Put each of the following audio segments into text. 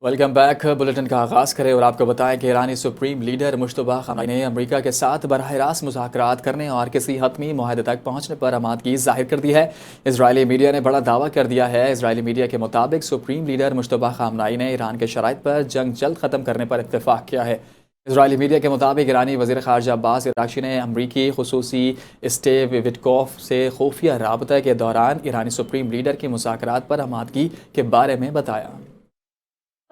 Welcome back. Bulletin کا آغاز کریں اور آپ کو بتائیں کہ ایرانی سپریم لیڈر مجتبیٰ خامنئی نے امریکہ کے ساتھ براہ راست مذاکرات کرنے اور کسی حتمی معاہدے تک پہنچنے پر آمادگی ظاہر کر دی ہے۔ اسرائیلی میڈیا نے بڑا دعویٰ کر دیا ہے۔ اسرائیلی میڈیا کے مطابق سپریم لیڈر مجتبیٰ خامنئی نے ایران کے شرائط پر جنگ جلد ختم کرنے پر اتفاق کیا ہے۔ اسرائیلی میڈیا کے مطابق ایرانی وزیر خارجہ عباس عراقچی نے امریکی خصوصی اسٹیو وٹکوف سے خفیہ رابطہ کے دوران ایرانی سپریم لیڈر کی مذاکرات پر آمادگی کے بارے میں بتایا۔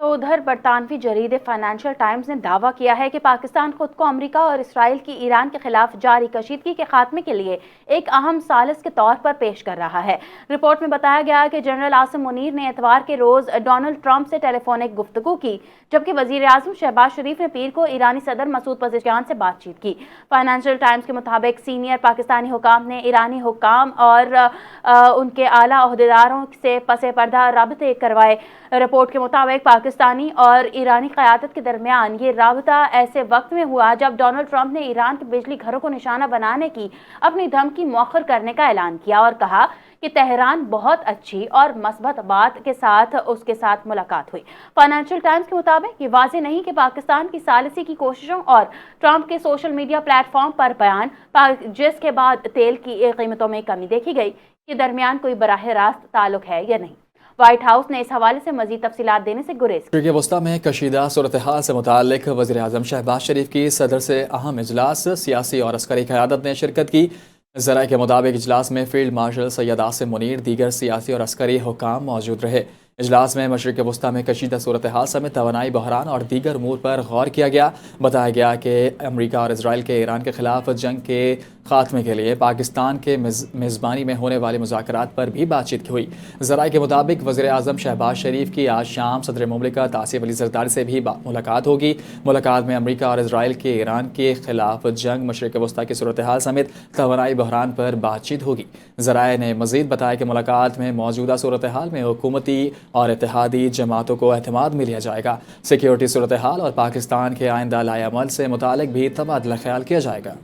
تو ادھر برطانوی جریدے فائنینشیل ٹائمز نے دعویٰ کیا ہے کہ پاکستان خود کو امریکہ اور اسرائیل کی ایران کے خلاف جاری کشیدگی کے خاتمے کے لیے ایک اہم ثالث کے طور پر پیش کر رہا ہے۔ رپورٹ میں بتایا گیا کہ جنرل عاصم منیر نے اتوار کے روز ڈونلڈ ٹرمپ سے ٹیلی فونک گفتگو کی، جبکہ وزیر اعظم شہباز شریف نے پیر کو ایرانی صدر مسعود پزشکیان سے بات چیت کی۔ فائنینشیل ٹائمز کے مطابق سینئر پاکستانی حکام نے ایرانی حکام اور ان کے اعلیٰ عہدیداروں سے پس پردہ رابطے کروائے۔ رپورٹ کے مطابق پاکستانی اور ایرانی قیادت کے درمیان یہ رابطہ ایسے وقت میں ہوا جب ڈونلڈ ٹرمپ نے ایران کے بجلی گھروں کو نشانہ بنانے کی اپنی دھمکی مؤخر کرنے کا اعلان کیا اور کہا کہ تہران بہت اچھی اور مثبت بات کے ساتھ اس کے ساتھ ملاقات ہوئی۔ فائنینشیل ٹائمز کے مطابق یہ واضح نہیں کہ پاکستان کی ثالثی کی کوششوں اور ٹرمپ کے سوشل میڈیا پلیٹ فارم پر بیان جس کے بعد تیل کی قیمتوں میں کمی دیکھی گئی کے درمیان کوئی براہ راست تعلق ہے یا نہیں۔ وائٹ ہاؤس نے اس حوالے سے مزید تفصیلات دینے سے گریز کی۔ مشرق وسطی میں کشیدہ صورتحال سے متعلق وزیر اعظم شہباز شریف کی صدر سے اہم اجلاس، سیاسی اور عسکری قیادت نے شرکت کی۔ ذرائع کے مطابق اجلاس میں فیلڈ مارشل سید عاصم منیر، دیگر سیاسی اور عسکری حکام موجود رہے۔ اجلاس میں مشرق وسطی میں کشیدہ صورتحال سمیت توانائی بحران اور دیگر امور پر غور کیا گیا۔ بتایا گیا کہ امریکہ اور اسرائیل کے ایران کے خلاف جنگ کے خاتمے کے لیے پاکستان کے میزبانی میں ہونے والے مذاکرات پر بھی بات چیت ہوئی۔ ذرائع کے مطابق وزیر اعظم شہباز شریف کی آج شام صدر مملکت آصف علی زرداری سے بھی ملاقات ہوگی۔ ملاقات میں امریکہ اور اسرائیل کے ایران کے خلاف جنگ، مشرق وسطی کی صورتحال سمیت توانائی بحران پر بات چیت ہوگی۔ ذرائع نے مزید بتایا کہ ملاقات میں موجودہ صورتحال میں حکومتی اور اتحادی جماعتوں کو اعتماد میں لیا جائے گا۔ سیکیورٹی صورتحال اور پاکستان کے آئندہ لائحہ عمل سے متعلق بھی تبادلہ خیال کیا جائے گا۔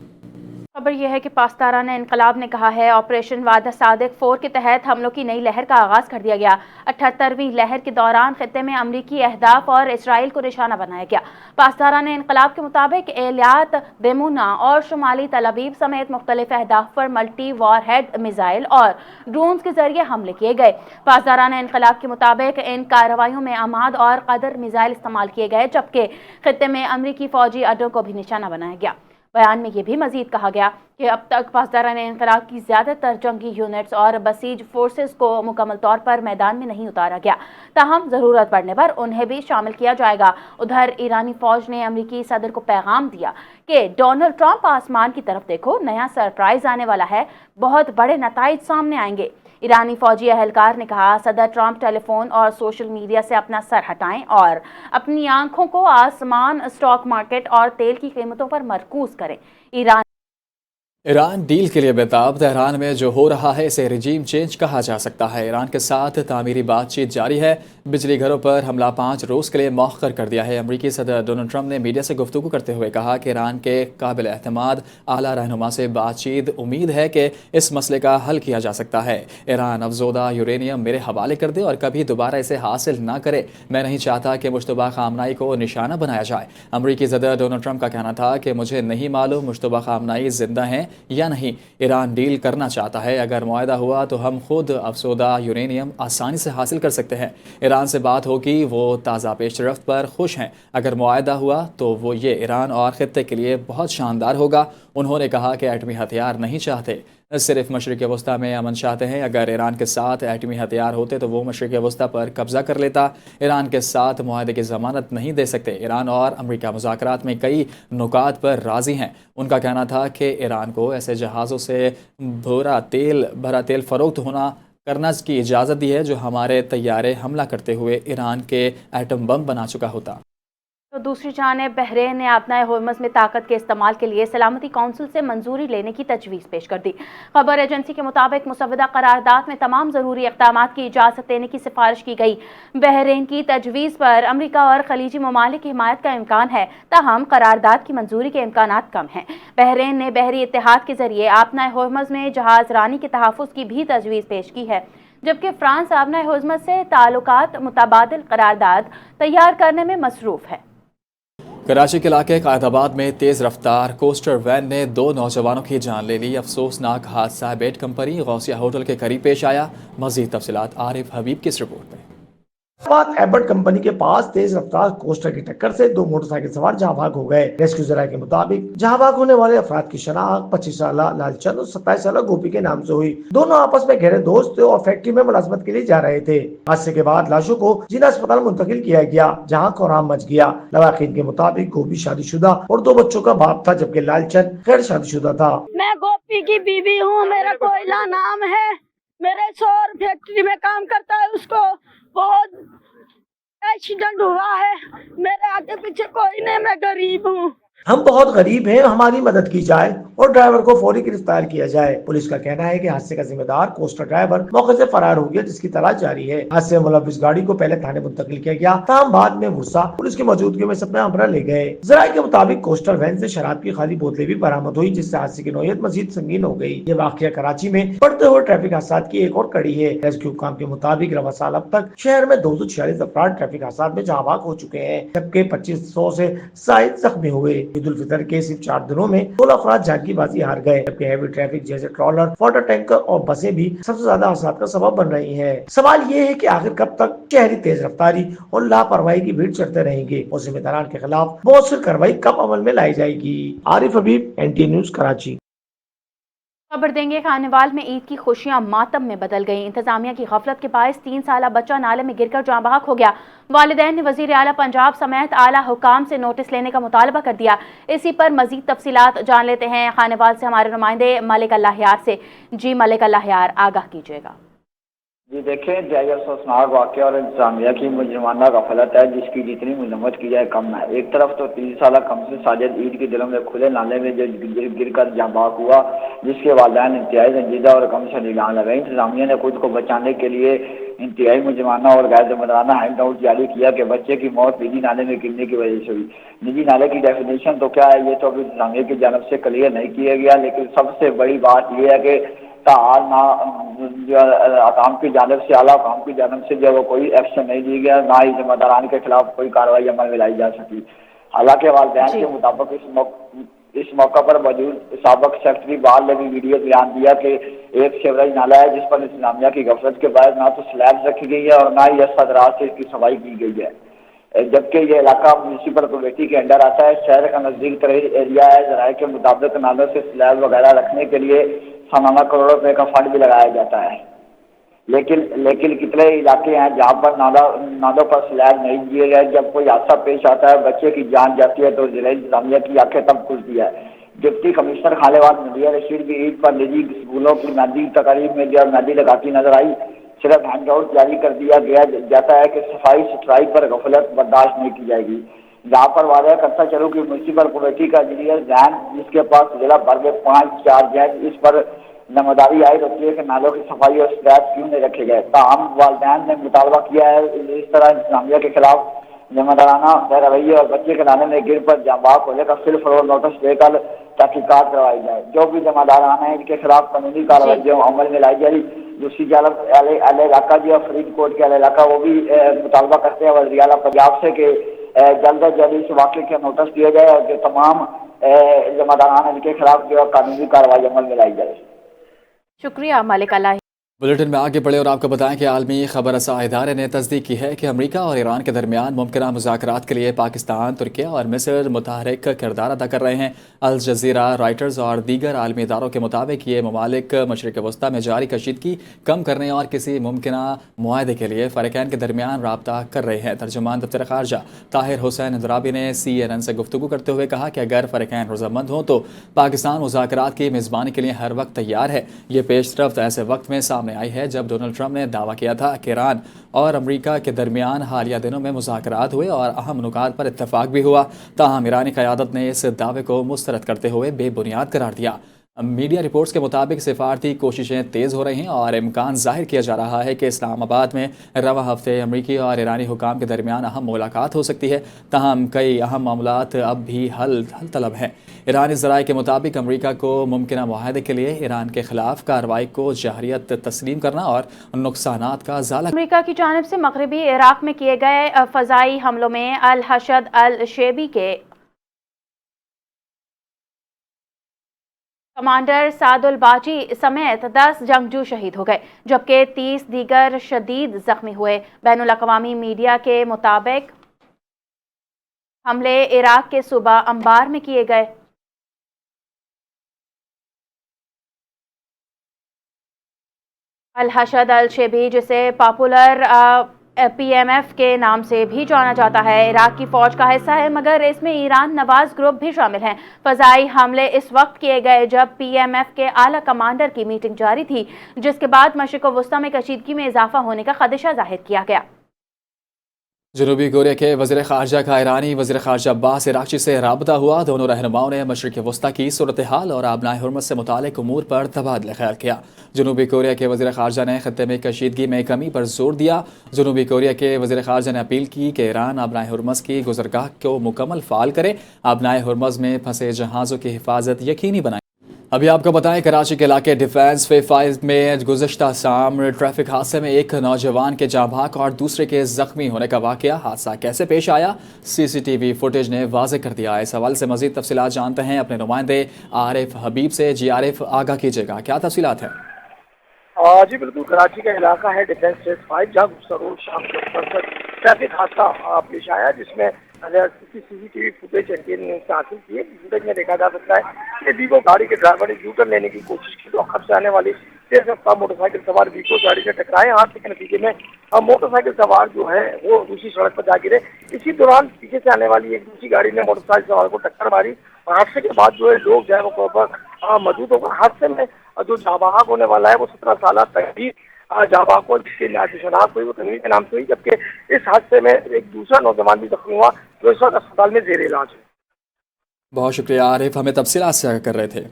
خبر یہ ہے کہ پاسداران انقلاب نے کہا ہے آپریشن وعدہ صادق 4 کے تحت حملوں کی نئی لہر کا آغاز کر دیا گیا۔ 78ویں لہر کے دوران خطے میں امریکی اہداف اور اسرائیل کو نشانہ بنایا گیا۔ پاسداران انقلاب کے مطابق ایلیات دیمونا اور شمالی تل ابیب سمیت مختلف اہداف پر ملٹی وار ہیڈ میزائل اور ڈرونز کے ذریعے حملے کیے گئے۔ پاسداران انقلاب کے مطابق ان کارروائیوں میں عماد اور قدر میزائل استعمال کیے گئے، جبکہ خطے میں امریکی فوجی اڈوں کو بھی نشانہ بنایا گیا۔ بیان میں یہ بھی مزید کہا گیا کہ اب تک پاسداران انقلاب کی زیادہ تر جنگی یونٹس اور بسیج فورسز کو مکمل طور پر میدان میں نہیں اتارا گیا، تاہم ضرورت پڑنے پر انہیں بھی شامل کیا جائے گا۔ ادھر ایرانی فوج نے امریکی صدر کو پیغام دیا کہ ڈونلڈ ٹرمپ آسمان کی طرف دیکھو، نیا سرپرائز آنے والا ہے، بہت بڑے نتائج سامنے آئیں گے۔ ایرانی فوجی اہلکار نے کہا صدر ٹرمپ ٹیلی فون اور سوشل میڈیا سے اپنا سر ہٹائیں اور اپنی آنکھوں کو آسمان، اسٹاک مارکیٹ اور تیل کی قیمتوں پر مرکوز کریں۔ ایران ڈیل کے لیے بےتاب۔ تہران میں جو ہو رہا ہے اسے رجیم چینج کہا جا سکتا ہے۔ ایران کے ساتھ تعمیری بات چیت جاری ہے۔ بجلی گھروں پر حملہ 5 روز کے لیے مؤخر کر دیا ہے۔ امریکی صدر ڈونلڈ ٹرمپ نے میڈیا سے گفتگو کرتے ہوئے کہا کہ ایران کے قابل اعتماد اعلیٰ رہنما سے بات چیت، امید ہے کہ اس مسئلے کا حل کیا جا سکتا ہے۔ ایران افزودہ یورینیم میرے حوالے کر دے اور کبھی دوبارہ اسے حاصل نہ کرے۔ میں نہیں چاہتا کہ مجتبیٰ خامنئی کو نشانہ بنایا جائے۔ امریکی صدر ڈونلڈ ٹرمپ کا کہنا تھا کہ مجھے نہیں معلوم مجتبیٰ خامنئی زندہ ہیں یا نہیں۔ ایران ڈیل کرنا چاہتا ہے، اگر معاہدہ ہوا تو ہم خود افزودہ یورینیم آسانی سے حاصل کر سکتے ہیں۔ ایران سے بات ہوگی، وہ تازہ پیش رفت پر خوش ہیں۔ اگر معاہدہ ہوا تو وہ یہ ایران اور خطے کے لیے بہت شاندار ہوگا۔ انہوں نے کہا کہ ایٹمی ہتھیار نہیں چاہتے، صرف مشرق وسطی میں امن چاہتے ہیں۔ اگر ایران کے ساتھ ایٹمی ہتھیار ہوتے تو وہ مشرق وسطی پر قبضہ کر لیتا۔ ایران کے ساتھ معاہدے کی ضمانت نہیں دے سکتے۔ ایران اور امریکہ مذاکرات میں کئی نکات پر راضی ہیں۔ ان کا کہنا تھا کہ ایران کو ایسے جہازوں سے بھرا تیل فروخت کرنا کی اجازت دی ہے جو ہمارے طیارے حملہ کرتے ہوئے ایران کے ایٹم بم بنا چکا ہوتا۔ تو دوسری جانب بحرین نے آبنائے ہرمز میں طاقت کے استعمال کے لیے سلامتی کونسل سے منظوری لینے کی تجویز پیش کر دی۔ خبر ایجنسی کے مطابق مسودہ قرارداد میں تمام ضروری اقدامات کی اجازت دینے کی سفارش کی گئی۔ بحرین کی تجویز پر امریکہ اور خلیجی ممالک کی حمایت کا امکان ہے، تاہم قرارداد کی منظوری کے امکانات کم ہیں۔ بحرین نے بحری اتحاد کے ذریعے آبنائے ہرمز میں جہاز رانی کے تحفظ کی بھی تجویز پیش کی ہے۔ جبکہ فرانس آبنائے حزمت سے تعلقات متبادل قرارداد تیار کرنے میں مصروف ہے۔ کراچی کے علاقے قائد آباد میں تیز رفتار کوسٹر وین نے 2 نوجوانوں کی جان لے لی۔ افسوسناک حادثہ بیٹ کمپنی غوثیہ ہوٹل کے قریب پیش آیا۔ مزید تفصیلات عارف حبیب کی اس رپورٹ میں۔ ایبٹ کمپنی کے پاس تیز رفتار کوسٹر کی ٹکر سے 2 موٹر سائیکل سوار جہاں بھاگ ہو گئے۔ ریسکیو ذرائع کے مطابق جہاں بھاگ ہونے والے افراد کی شناخت 25 سالہ لال چند اور 27 سالہ گوپی کے نام سے ہوئی۔ دونوں آپس میں گہرے دوست تھے اور فیکٹری میں ملازمت کے لیے جا رہے تھے۔ حادثے کے بعد لاشوں کو جینا اسپتال منتقل کیا گیا جہاں کوہرام مچ گیا۔ لواحقین کے مطابق گوپی شادی شدہ اور 2 بچوں کا باپ تھا جبکہ لال چند غیر شادی شدہ تھا۔ میں گوپی کی بیوی ہوں، میرا کوئلہ نام ہے، میرے شوہر فیکٹری میں کام کرتا ہے، اس کو بہت ایکسیڈنٹ ہوا ہے، میرے آگے پیچھے کوئی نہیں، میں غریب ہوں۔ ہم بہت غریب ہیں، ہماری مدد کی جائے اور ڈرائیور کو فوری گرفتار کیا جائے۔ پولیس کا کہنا ہے کہ حادثے کا ذمہ دار کوسٹر ڈرائیور موقع سے فرار ہو گیا جس کی تلاش جاری ہے۔ حادثے میں ملوث گاڑی کو پہلے تھانے منتقل کیا گیا تاہم بعد میں ورثا پولیس کی موجودگی میں سپنا امرا لے گئے۔ ذرائع کے مطابق کوسٹر وین سے شراب کی خالی بوتلیں بھی برآمد ہوئی جس سے حادثے کی نوعیت مزید سنگین ہو گئی۔ یہ واقعہ کراچی میں بڑھتے ہوئے ٹریفک حادثات کی ایک اور کڑی ہے۔ ریسکیو حکام کے مطابق رواں سال اب تک شہر میں 246 افراد ٹریفک حادثات میں جاں بحق ہو چکے ہیں جبکہ 2500 سے زائد زخمی ہوئے۔ عید الفطر کے صرف 4 دنوں میں 16 افراد جان کی بازی ہار گئے جبکہ ہیوی ٹریفک جیسے ٹرالر، واٹر ٹینکر اور بسیں بھی سب سے زیادہ حادثات کا سبب بن رہی ہیں۔ سوال یہ ہے کہ آخر کب تک شہری تیز رفتاری اور لاپرواہی کی بھیڑ چڑھتے رہیں گے اور ذمہ داران کے خلاف مؤثر کارروائی کب عمل میں لائی جائے گی۔ عارف حبیب، NTA نیوز، کراچی۔ خبر دیں گے خانوال میں عید کی خوشیاں ماتم میں بدل گئیں۔ انتظامیہ کی غفلت کے باعث 3 سالہ بچہ نالے میں گر کر جاں بحق ہو گیا۔ والدین نے وزیر اعلیٰ پنجاب سمیت اعلیٰ حکام سے نوٹس لینے کا مطالبہ کر دیا۔ اسی پر مزید تفصیلات جان لیتے ہیں خانوال سے ہمارے نمائندے ملک اللہ یار سے۔ جی ملک اللہ یار، آگاہ کیجیے گا۔ جی دیکھیں، انتہائی افسوسناک واقعہ اور انتظامیہ کی مجرمانہ غفلت ہے جس کی جتنی مذمت کی جائے کم ہے۔ ایک طرف تو 3 سالہ کمسن ساجد عید کے دلوں میں کھلے نالے میں جو گر کر جاں بحق ہوا جس کے والدین انتہائی رنجیدہ اور غم سے نیلان لگے۔ انتظامیہ نے خود کو بچانے کے لیے انتہائی مجرمانہ اور غیر ذمہ دارانہ ہینڈ آؤٹ جاری کیا کہ بچے کی موت نجی نالے میں گرنے کی وجہ سے ہوئی۔ نجی نالے کی ڈیفینیشن تو کیا ہے یہ تو ابھی انتظامیہ کی جانب سے کلیئر نہیں کیا گیا، لیکن سب سے بڑی بات یہ ہے کہ تاحال نہ حکام کی جانب سے، اعلیٰ حکام کی جانب سے جو کوئی ایکشن نہیں لیا گیا، نہ ہی ذمہ داران کے خلاف کوئی کارروائی عمل میں لائی جا سکی۔ حالانکہ والدین کے مطابق اس موقع پر موجود سابق سیکرٹری بال نے بھی ویڈیو بیان دیا کہ ایک سیوریج نالا ہے جس پر انتظامیہ کی غفلت کے باعث نہ تو سلیب رکھی گئی ہے اور نہ ہی اسفدرات سے اس کی صفائی کی گئی ہے، جبکہ یہ علاقہ میونسپل کمیٹی کے انڈر آتا ہے۔ شہر کا نزدیک ترین ایریا ہے۔ ذرائع کے مطابق نالوں سے سلیب وغیرہ رکھنے کے لیے سالانہ کروڑوں روپے کا فنڈ بھی لگایا جاتا ہے، لیکن کتنے علاقے ہیں جہاں پر نالوں پر سلیب نہیں دیے گئے۔ جب کوئی حادثہ پیش آتا ہے، بچے کی جان جاتی ہے تو ضلع انتظامیہ کی آنکھیں تب کھلتی ہے۔ ڈپٹی کمشنر خانوال نذیہ رشید بھی عید پر نجی اسکولوں کی مہندی تقریب میں جو مہندی لگاتی نظر آئی۔ صرف ہینڈ آؤٹ جاری کر دیا جاتا ہے کہ صفائی ستھرائی پر غفلت برداشت نہیں کی جائے گی۔ جہاں پر واضح کرتا چلوں کہ میونسپل کمیٹی کا انجینئر ذہن جس کے پاس ضلع بھر میں 5-4 جج اس پر ذمہ داری عائد ہوتی ہے کہ نالوں کی صفائی اور سلیب کیوں نہیں رکھے گئے۔ تاہم والدین نے مطالبہ کیا ہے اس طرح انتظامیہ کے خلاف ذمہ دارانہ رویے اور بچے کے نالے میں گر پر جاں بحق ہونے کا فل فروغ نوٹس دے کر تحقیقات کروائی جائے۔ جو بھی ذمہ داران ہیں ان کے خلاف قانونی کارروائی جو عمل میں لائی جائے۔ دوسری جانب اہل علاقہ جو فرید کوٹ کے اہل علاقہ وہ بھی مطالبہ کرتے ہیں وزیر اعلیٰ پنجاب سے کہ جلد از جلد اس واقعے کا نوٹس دیا جائے اور جو تمام ذمہ داران ہیں ان کے خلاف جو قانونی کارروائی عمل میں لائی جائے۔ شکریہ ملک اللہ۔ بلیٹن میں آگے بڑھے اور آپ کو بتائیں کہ عالمی خبر رساں ادارے نے تصدیق کی ہے کہ امریکہ اور ایران کے درمیان ممکنہ مذاکرات کے لیے پاکستان، ترکیہ اور مصر متحرک کردار ادا کر رہے ہیں۔ الجزیرہ، رائٹرز اور دیگر عالمی اداروں کے مطابق یہ ممالک مشرق وسطیٰ میں جاری کشیدگی کم کرنے اور کسی ممکنہ معاہدے کے لیے فریقین کے درمیان رابطہ کر رہے ہیں۔ ترجمان دفتر خارجہ طاہر حسین اندرابی نے CNN سے گفتگو کرتے ہوئے کہا کہ اگر فریقین رضامند ہوں تو پاکستان مذاکرات کی میزبانی کے لیے ہر وقت تیار ہے۔ یہ پیش رفت ایسے وقت میں سامنے آئی ہے جب ڈونلڈ ٹرمپ نے دعویٰ کیا تھا کہ ایران اور امریکہ کے درمیان حالیہ دنوں میں مذاکرات ہوئے اور اہم نکات پر اتفاق بھی ہوا۔ تاہم ایرانی قیادت نے اس دعوے کو مسترد کرتے ہوئے بے بنیاد قرار دیا۔ میڈیا رپورٹس کے مطابق سفارتی کوششیں تیز ہو رہی ہیں اور امکان ظاہر کیا جا رہا ہے کہ اسلام آباد میں رواں ہفتے امریکی اور ایرانی حکام کے درمیان اہم ملاقات ہو سکتی ہے۔ تاہم کئی اہم معاملات اب بھی حل طلب ہیں۔ ایرانی ذرائع کے مطابق امریکہ کو ممکنہ معاہدے کے لیے ایران کے خلاف کارروائی کو جارحیت تسلیم کرنا اور نقصانات کا ازالہ۔ امریکہ کی جانب سے مغربی عراق میں کیے گئے فضائی حملوں میں الحشد الشیبی کے کمانڈر سعد الباجی سمیت 10 جنگجو شہید ہو گئے جبکہ 30 دیگر شدید زخمی ہوئے۔ بین الاقوامی میڈیا کے مطابق حملے عراق کے صوبہ انبار میں کیے گئے۔ الحشد الشیبی جسے پاپولر پی ایم ایف کے نام سے بھی جانا جاتا ہے عراق کی فوج کا حصہ ہے مگر اس میں ایران نواز گروپ بھی شامل ہیں۔ فضائی حملے اس وقت کیے گئے جب پی ایم ایف کے اعلیٰ کمانڈر کی میٹنگ جاری تھی جس کے بعد مشرق وسطیٰ میں کشیدگی میں اضافہ ہونے کا خدشہ ظاہر کیا گیا۔ جنوبی کوریا کے وزیر خارجہ کا ایرانی وزیر خارجہ عباس عراقچی سے رابطہ ہوا۔ دونوں رہنماؤں نے مشرق وسطیٰ کی صورتحال اور آبنائے حرمت سے متعلق امور پر تبادلہ خیال کیا۔ جنوبی کوریا کے وزیر خارجہ نے خطے میں کشیدگی میں کمی پر زور دیا۔ جنوبی کوریا کے وزیر خارجہ نے اپیل کی کہ ایران آبنائے حرمت کی گزرگاہ کو مکمل فعال کرے، آبنائے حرمت میں پھنسے جہازوں کی حفاظت یقینی بنائے۔ ابھی آپ کو بتائیں کراچی کے علاقے ڈیفینس فے 5 میں گزشتہ شام ٹریفک حادثے میں ایک نوجوان کے جاں بحق اور دوسرے کے زخمی ہونے کا واقعہ حادثہ کیسے پیش آیا سی سی ٹی وی فوٹیج نے واضح کر دیا۔ اس حوالے سے مزید تفصیلات جانتے ہیں اپنے نمائندے عارف حبیب سے۔ جی عارف، آگاہ کیجیے گا، کیا تفصیلات ہیں؟ جی بالکل، کراچی کا علاقہ ہے ڈیفینس فیز 5 جہاں گزشتہ روز شام کے وقت ٹریفک حادثہ پیش آیا جس میں سی سی ٹی وی فوٹیج سے حاصل کی ہے۔ فوٹیج میں دیکھا جا سکتا ہے کہ ویگو گاڑی کے ڈرائیور نے یو ٹرن لینے کی کوشش کی تو خط سے آنے والی تیز رفتار موٹر سائیکل سوار ویگو گاڑی سے ٹکرائے۔ حادثے کے نتیجے میں موٹر سائیکل سوار جو ہے وہ دوسری سڑک پر جا گرے۔ اسی دوران پیچھے سے آنے والی ایک دوسری گاڑی نے موٹر سائیکل سوار کو ٹکر ماری اور حادثے کے بعد جو ہے لوگ جو ہے وہ طور پر موجود ہو گئے۔ حادثے میں جو جاں بحق ہونے والا ہے وہ 17 سالہ تنویر جاں بحق کو جس کی شناخت ہوئی وہ تنویر کے نام سے ہوئی، جبکہ اس حادثے میں ایک دوسرا نوجوان بھی زخمی ہوا جو اس وقت اسپتال میں زیر علاج ہے۔ بہت شکریہ عارف، ہمیں تفصیلات سے کر رہے تھے۔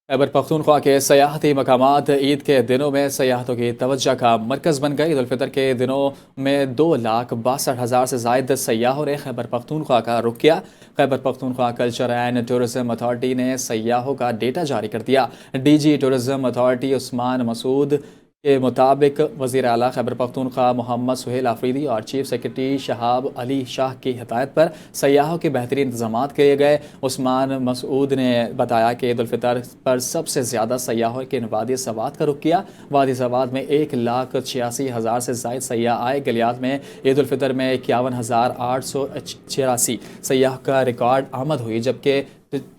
خیبر پختونخوا کے سیاحتی مقامات عید کے دنوں میں سیاحتوں کی توجہ کا مرکز بن گئے۔ عید الفطر کے دنوں میں 2,62,000 سے زائد سیاحوں نے خیبر پختونخوا کا رخ کیا۔ Khyber Pakhtunkhwa culture and tourism authority نے سیاحوں کا ڈیٹا جاری کر دیا۔ D G tourism authority Usman Masood کے مطابق وزیر اعلیٰ خیبر پختونخوا محمد سہیل آفریدی اور چیف سیکرٹری شہاب علی شاہ کی ہدایت پر سیاحوں کے بہترین انتظامات کیے گئے۔ عثمان مسعود نے بتایا کہ عید الفطر پر سب سے زیادہ سیاحوں کے وادی سوات کا رخ کیا۔ وادی سوات میں 1,86,000 سے زائد سیاح آئے۔ گلیات میں عید الفطر میں 51,886 سیاح کا ریکارڈ آمد ہوئی، جبکہ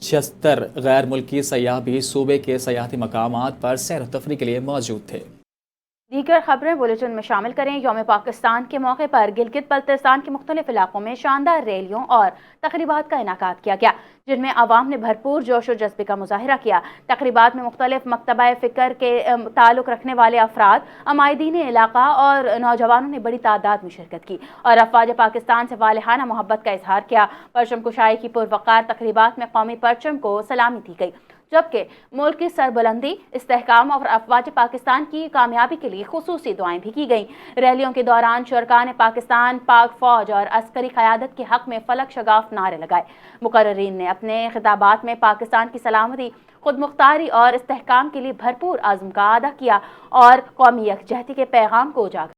76 غیر ملکی سیاح بھی صوبے کے سیاحتی مقامات پر سیر و تفریح کے لیے موجود تھے۔ دیگر خبریں بلیٹن میں شامل کریں۔ یوم پاکستان کے موقع پر گلگت بلتستان کے مختلف علاقوں میں شاندار ریلیوں اور تقریبات کا انعقاد کیا گیا جن میں عوام نے بھرپور جوش و جذبے کا مظاہرہ کیا۔ تقریبات میں مختلف مکتبہ فکر کے تعلق رکھنے والے افراد، عمائدین علاقہ اور نوجوانوں نے بڑی تعداد میں شرکت کی اور افواج پاکستان سے والہانہ محبت کا اظہار کیا۔ پرچم کشائی کی پروقار تقریبات میں قومی پرچم کو سلامی دی گئی، جبکہ ملک کی سربلندی، استحکام اور افواج پاکستان کی کامیابی کے لیے خصوصی دعائیں بھی کی گئیں۔ ریلیوں کے دوران شرکاء نے پاکستان، پاک فوج اور عسکری قیادت کے حق میں فلک شگاف نعرے لگائے۔ مقررین نے اپنے خطابات میں پاکستان کی سلامتی، خود مختاری اور استحکام کے لیے بھرپور عزم کا اعادہ کیا اور قومی یکجہتی کے پیغام کو اجاگر